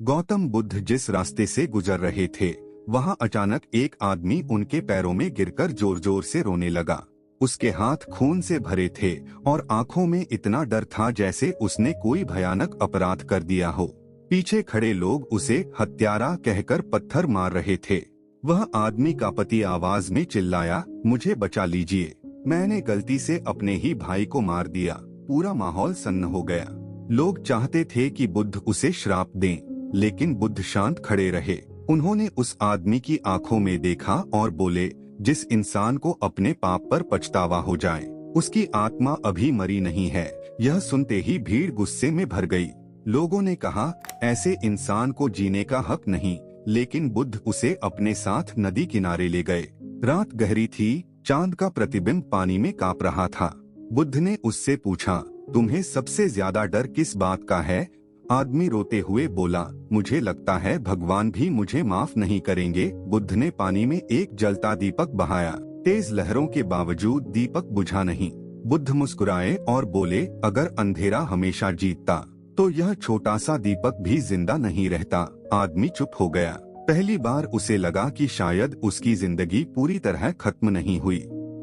गौतम बुद्ध जिस रास्ते से गुजर रहे थे, वहां अचानक एक आदमी उनके पैरों में गिरकर जोर जोर से रोने लगा। उसके हाथ खून से भरे थे और आंखों में इतना डर था जैसे उसने कोई भयानक अपराध कर दिया हो। पीछे खड़े लोग उसे हत्यारा कहकर पत्थर मार रहे थे। वह आदमी कांपती आवाज में चिल्लाया, मुझे बचा लीजिए, मैंने गलती से अपने ही भाई को मार दिया। पूरा माहौल सन्न हो गया। लोग चाहते थे कि बुद्ध उसे श्राप दें, लेकिन बुद्ध शांत खड़े रहे। उन्होंने उस आदमी की आंखों में देखा और बोले, जिस इंसान को अपने पाप पर पछतावा हो जाए, उसकी आत्मा अभी मरी नहीं है। यह सुनते ही भीड़ गुस्से में भर गई। लोगों ने कहा, ऐसे इंसान को जीने का हक नहीं, लेकिन बुद्ध उसे अपने साथ नदी किनारे ले गए। रात गहरी थी, चांद का प्रतिबिंब पानी में कांप रहा था। बुद्ध ने उससे पूछा, तुम्हें सबसे ज्यादा डर किस बात का है? आदमी रोते हुए बोला, मुझे लगता है भगवान भी मुझे माफ नहीं करेंगे। बुद्ध ने पानी में एक जलता दीपक बहाया। तेज लहरों के बावजूद दीपक बुझा नहीं। बुद्ध मुस्कुराए और बोले, अगर अंधेरा हमेशा जीतता तो यह छोटा सा दीपक भी जिंदा नहीं रहता। आदमी चुप हो गया। पहली बार उसे लगा कि शायद उसकी जिंदगी पूरी तरह खत्म नहीं हुई।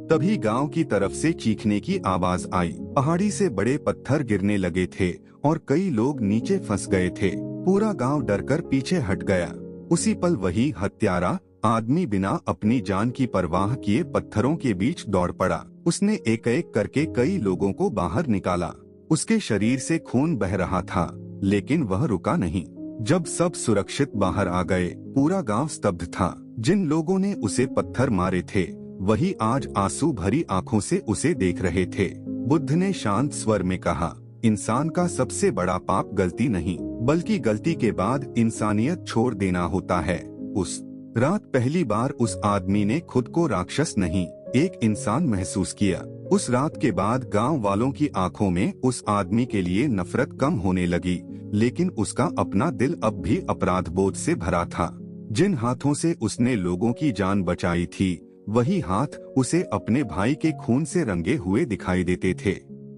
तभी गांव की तरफ से चीखने की आवाज आई। पहाड़ी से बड़े पत्थर गिरने लगे थे और कई लोग नीचे फंस गए थे। पूरा गांव डरकर पीछे हट गया। उसी पल वही हत्यारा आदमी बिना अपनी जान की परवाह किए पत्थरों के बीच दौड़ पड़ा। उसने एक एक करके कई लोगों को बाहर निकाला। उसके शरीर से खून बह रहा था, लेकिन वह रुका नहीं। जब सब सुरक्षित बाहर आ गए, पूरा गांव स्तब्ध था। जिन लोगों ने उसे पत्थर मारे थे, वही आज आंसू भरी आंखों से उसे देख रहे थे। बुद्ध ने शांत स्वर में कहा, इंसान का सबसे बड़ा पाप गलती नहीं, बल्कि गलती के बाद इंसानियत छोड़ देना होता है। उस रात पहली बार उस आदमी ने खुद को राक्षस नहीं, एक इंसान महसूस किया। उस रात के बाद गांव वालों की आंखों में उस आदमी के लिए नफरत कम होने लगी, लेकिन उसका अपना दिल अब भी अपराध बोध से भरा था। जिन हाथों से उसने लोगों की जान बचाई थी, वही हाथ उसे अपने भाई के खून से रंगे हुए दिखाई देते थे।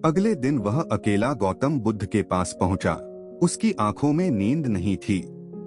अगले दिन वह अकेला गौतम बुद्ध के पास पहुंचा। उसकी आंखों में नींद नहीं थी।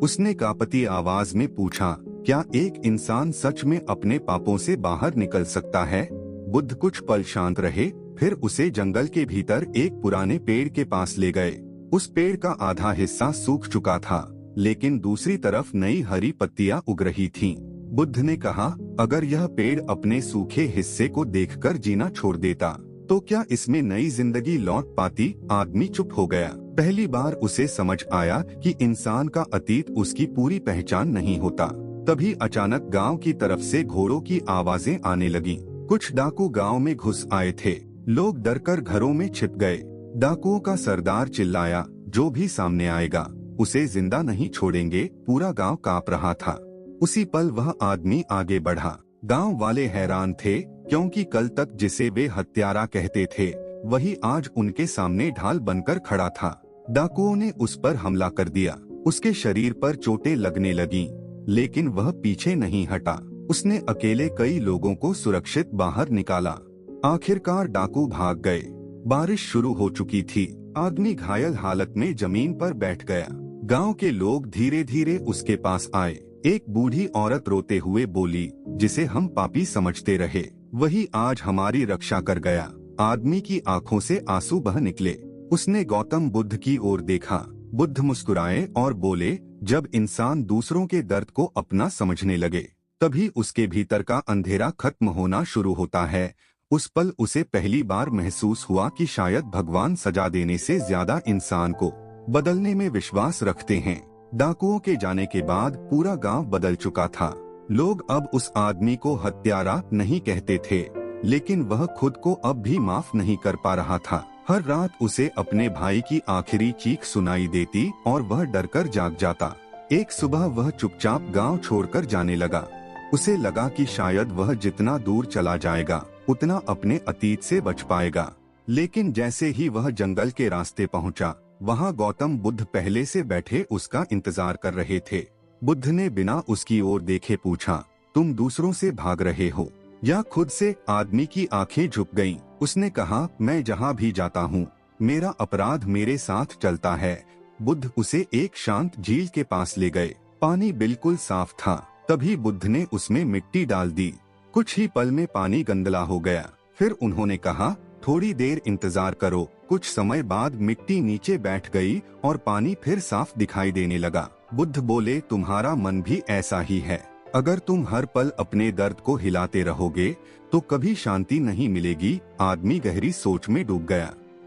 उसने कांपती आवाज में पूछा, क्या एक इंसान सच में अपने पापों से बाहर निकल सकता है? बुद्ध कुछ पल शांत रहे, फिर उसे जंगल के भीतर एक पुराने पेड़ के पास ले गए। उस पेड़ का आधा हिस्सा सूख चुका था, लेकिन दूसरी तरफ नई हरी पत्तियां उग रही थीं। बुद्ध ने कहा, अगर यह पेड़ अपने सूखे हिस्से को देखकर जीना छोड़ देता, तो क्या इसमें नई जिंदगी लौट पाती? आदमी चुप हो गया। पहली बार उसे समझ आया कि इंसान का अतीत उसकी पूरी पहचान नहीं होता। तभी अचानक गांव की तरफ से घोड़ों की आवाजें आने लगीं। कुछ डाकू गांव में घुस आए थे। लोग डरकर घरों में छिप गए। डाकुओं का सरदार चिल्लाया, जो भी सामने आएगा उसे जिंदा नहीं छोड़ेंगे। पूरा गांव कांप रहा था। उसी पल वह आदमी आगे बढ़ा। गांव वाले हैरान थे, क्योंकि कल तक जिसे वे हत्यारा कहते थे, वही आज उनके सामने ढाल बनकर खड़ा था। डाकुओं ने उस पर हमला कर दिया। उसके शरीर पर चोटें लगने लगीं, लेकिन वह पीछे नहीं हटा। उसने अकेले कई लोगों को सुरक्षित बाहर निकाला। आखिरकार डाकू भाग गए। बारिश शुरू हो चुकी थी। आदमी घायल हालत में जमीन पर बैठ गया। गांव के लोग धीरे धीरे उसके पास आए। एक बूढ़ी औरत रोते हुए बोली, जिसे हम पापी समझते रहे, वही आज हमारी रक्षा कर गया। आदमी की आंखों से आंसू बह निकले। उसने गौतम बुद्ध की ओर देखा। बुद्ध मुस्कुराए और बोले, जब इंसान दूसरों के दर्द को अपना समझने लगे, तभी उसके भीतर का अंधेरा खत्म होना शुरू होता है। उस पल उसे पहली बार महसूस हुआ कि शायद भगवान सजा देने से ज्यादा इंसान को बदलने में विश्वास रखते हैं। डाकुओं के जाने के बाद पूरा गांव बदल चुका था। लोग अब उस आदमी को हत्यारा नहीं कहते थे, लेकिन वह खुद को अब भी माफ नहीं कर पा रहा था। हर रात उसे अपने भाई की आखिरी चीख सुनाई देती और वह डरकर जाग जाता। एक सुबह वह चुपचाप गांव छोड़कर जाने लगा। उसे लगा कि शायद वह जितना दूर चला जाएगा, उतना अपने अतीत से बच पाएगा। लेकिन जैसे ही वह जंगल के रास्ते पहुंचा, वहां गौतम बुद्ध पहले से बैठे उसका इंतजार कर रहे थे। बुद्ध ने बिना उसकी ओर देखे पूछा, तुम दूसरों से भाग रहे हो या खुद से? आदमी की आंखें झुक गईं। उसने कहा, मैं जहां भी जाता हूं, मेरा अपराध मेरे साथ चलता है। बुद्ध उसे एक शांत झील के पास ले गए। पानी बिल्कुल साफ था। तभी बुद्ध ने उसमें मिट्टी डाल दी। कुछ ही पल में पानी गंदला हो गया। फिर उन्होंने कहा, थोड़ी देर इंतजार करो। कुछ समय बाद मिट्टी नीचे बैठ गई और पानी फिर साफ दिखाई देने लगा। बुद्ध बोले, तुम्हारा मन भी ऐसा ही है। अगर तुम हर पल अपने दर्द को हिलाते रहोगे तो कभी शांति नहीं मिलेगी। आदमी गहरी सोच में डूब गया।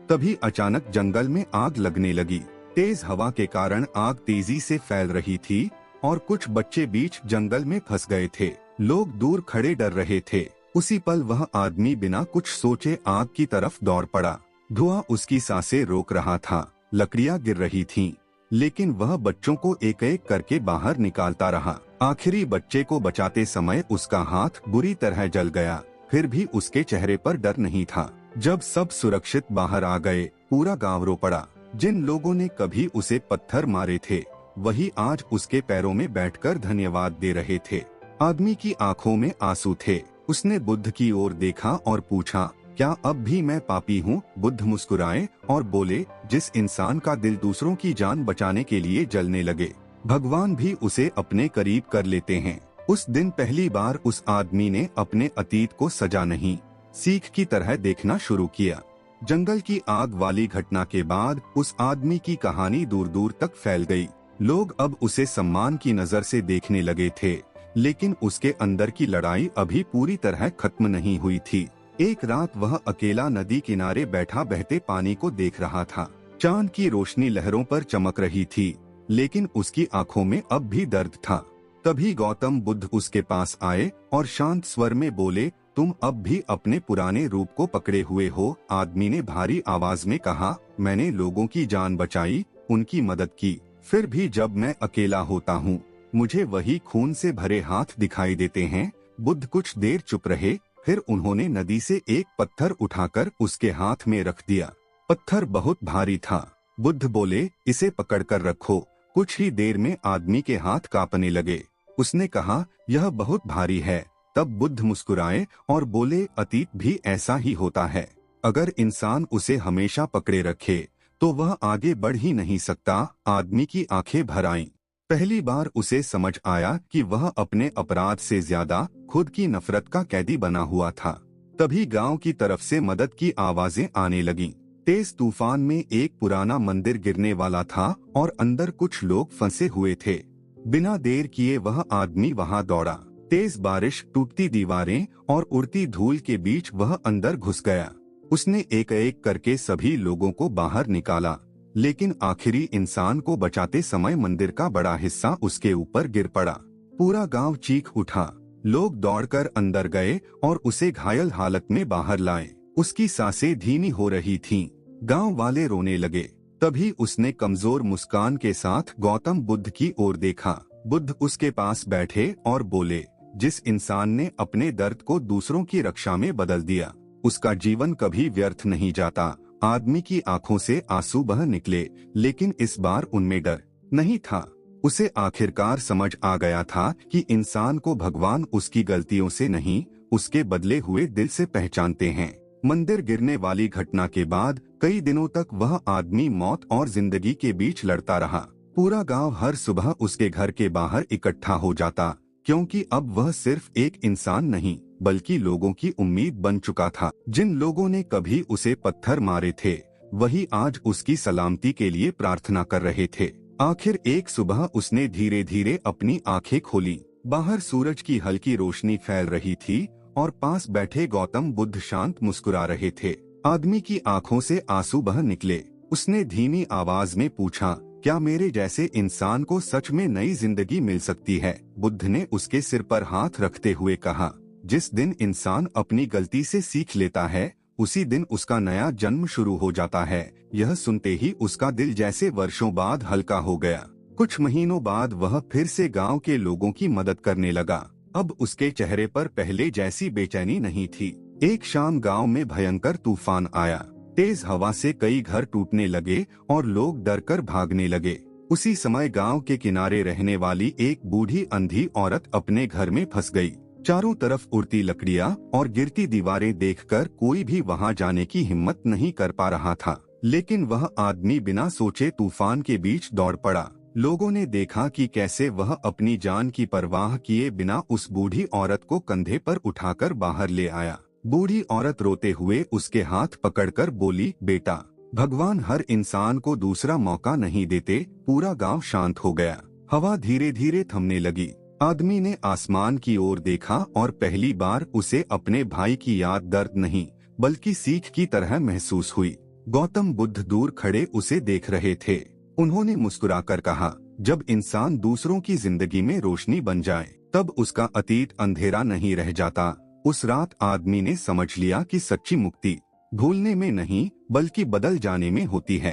तभी अचानक जंगल में आग लगने लगी। तेज हवा के कारण आग तेजी से फैल रही थी और कुछ बच्चे बीच जंगल में फंस गए थे। लोग दूर खड़े डर रहे थे। उसी पल वह आदमी बिना कुछ सोचे आग की तरफ दौड़ पड़ा। धुआं उसकी सांसें रोक रहा था, लकड़ियां गिर रही थीं, लेकिन वह बच्चों को एक एक करके बाहर निकालता रहा। आखिरी बच्चे को बचाते समय उसका हाथ बुरी तरह जल गया। फिर भी उसके चेहरे पर डर नहीं था। जब सब सुरक्षित बाहर आ गए, पूरा गांव रो पड़ा। जिन लोगों ने कभी उसे पत्थर मारे थे, वही आज उसके पैरों में बैठकर धन्यवाद दे रहे थे। आदमी की आंखों में आंसू थे। उसने बुद्ध की ओर देखा और पूछा, क्या अब भी मैं पापी हूँ? बुद्ध मुस्कुराए और बोले, जिस इंसान का दिल दूसरों की जान बचाने के लिए जलने लगे, भगवान भी उसे अपने करीब कर लेते हैं। उस दिन पहली बार उस आदमी ने अपने अतीत को सजा नहीं, सीख की तरह देखना शुरू किया। जंगल की आग वाली घटना के बाद उस आदमी की कहानी दूर दूर तक फैल गई। लोग अब उसे सम्मान की नजर से देखने लगे थे, लेकिन उसके अंदर की लड़ाई अभी पूरी तरह खत्म नहीं हुई थी। एक रात वह अकेला नदी किनारे बैठा बहते पानी को देख रहा था। चांद की रोशनी लहरों पर चमक रही थी, लेकिन उसकी आंखों में अब भी दर्द था। तभी गौतम बुद्ध उसके पास आए और शांत स्वर में बोले, तुम अब भी अपने पुराने रूप को पकड़े हुए हो। आदमी ने भारी आवाज में कहा, मैंने लोगों की जान बचाई, उनकी मदद की, फिर भी जब मैं अकेला होता हूँ मुझे वही खून से भरे हाथ दिखाई देते हैं। बुद्ध कुछ देर चुप रहे, फिर उन्होंने नदी से एक पत्थर उठाकर उसके हाथ में रख दिया। पत्थर बहुत भारी था। बुद्ध बोले, इसे पकड़कर रखो। कुछ ही देर में आदमी के हाथ कांपने लगे। उसने कहा, यह बहुत भारी है। तब बुद्ध मुस्कुराए और बोले, अतीत भी ऐसा ही होता है। अगर इंसान उसे हमेशा पकड़े रखे तो वह आगे बढ़ ही नहीं सकता। आदमी की आंखें भर आईं। पहली बार उसे समझ आया कि वह अपने अपराध से ज्यादा खुद की नफरत का कैदी बना हुआ था। तभी गांव की तरफ से मदद की आवाजें आने लगीं। तेज तूफान में एक पुराना मंदिर गिरने वाला था और अंदर कुछ लोग फंसे हुए थे। बिना देर किए वह आदमी वहां दौड़ा। तेज बारिश, टूटती दीवारें और उड़ती धूल के बीच वह अंदर घुस गया। उसने एक एक करके सभी लोगों को बाहर निकाला, लेकिन आखिरी इंसान को बचाते समय मंदिर का बड़ा हिस्सा उसके ऊपर गिर पड़ा। पूरा गांव चीख उठा। लोग दौड़कर अंदर गए और उसे घायल हालत में बाहर लाए। उसकी सांसें धीमी हो रही थीं। गांव वाले रोने लगे। तभी उसने कमजोर मुस्कान के साथ गौतम बुद्ध की ओर देखा। बुद्ध उसके पास बैठे और बोले, जिस इंसान ने अपने दर्द को दूसरों की रक्षा में बदल दिया, उसका जीवन कभी व्यर्थ नहीं जाता। आदमी की आंखों से आंसू बह निकले, लेकिन इस बार उनमें डर नहीं था। उसे आखिरकार समझ आ गया था कि इंसान को भगवान उसकी गलतियों से नहीं, उसके बदले हुए दिल से पहचानते हैं। मंदिर गिरने वाली घटना के बाद कई दिनों तक वह आदमी मौत और जिंदगी के बीच लड़ता रहा। पूरा गांव हर सुबह उसके घर के बाहर इकट्ठा हो जाता, क्योंकि अब वह सिर्फ एक इंसान नहीं बल्कि लोगों की उम्मीद बन चुका था। जिन लोगों ने कभी उसे पत्थर मारे थे, वही आज उसकी सलामती के लिए प्रार्थना कर रहे थे। आखिर एक सुबह उसने धीरे धीरे अपनी आंखें खोली। बाहर सूरज की हल्की रोशनी फैल रही थी और पास बैठे गौतम बुद्ध शांत मुस्कुरा रहे थे। आदमी की आंखों से आंसू बह निकले। उसने धीमी आवाज में पूछा, क्या मेरे जैसे इंसान को सच में नई जिंदगी मिल सकती है? बुद्ध ने उसके सिर पर हाथ रखते हुए कहा, जिस दिन इंसान अपनी गलती से सीख लेता है, उसी दिन उसका नया जन्म शुरू हो जाता है। यह सुनते ही उसका दिल जैसे वर्षों बाद हल्का हो गया। कुछ महीनों बाद वह फिर से गांव के लोगों की मदद करने लगा। अब उसके चेहरे पर पहले जैसी बेचैनी नहीं थी। एक शाम गांव में भयंकर तूफान आया। तेज हवा से कई घर टूटने लगे और लोग डरकर भागने लगे। उसी समय गांव के किनारे रहने वाली एक बूढ़ी अंधी औरत अपने घर में फंस गई। चारों तरफ उड़ती लकड़ियां और गिरती दीवारें देखकर कोई भी वहां जाने की हिम्मत नहीं कर पा रहा था। लेकिन वह आदमी बिना सोचे तूफान के बीच दौड़ पड़ा। लोगों ने देखा कि कैसे वह अपनी जान की परवाह किए बिना उस बूढ़ी औरत को कंधे पर उठाकर बाहर ले आया। बूढ़ी औरत रोते हुए उसके हाथ पकड़कर बोली, बेटा, भगवान हर इंसान को दूसरा मौका नहीं देते। पूरा गांव शांत हो गया। हवा धीरे धीरे थमने लगी। आदमी ने आसमान की ओर देखा और पहली बार उसे अपने भाई की याद दर्द नहीं बल्कि सीख की तरह महसूस हुई। गौतम बुद्ध दूर खड़े उसे देख रहे थे। उन्होंने मुस्कुराकर कहा, जब इंसान दूसरों की जिंदगी में रोशनी बन जाए तब उसका अतीत अंधेरा नहीं रह जाता। उस रात आदमी ने समझ लिया कि सच्ची मुक्ति भूलने में नहीं बल्कि बदल जाने में होती है।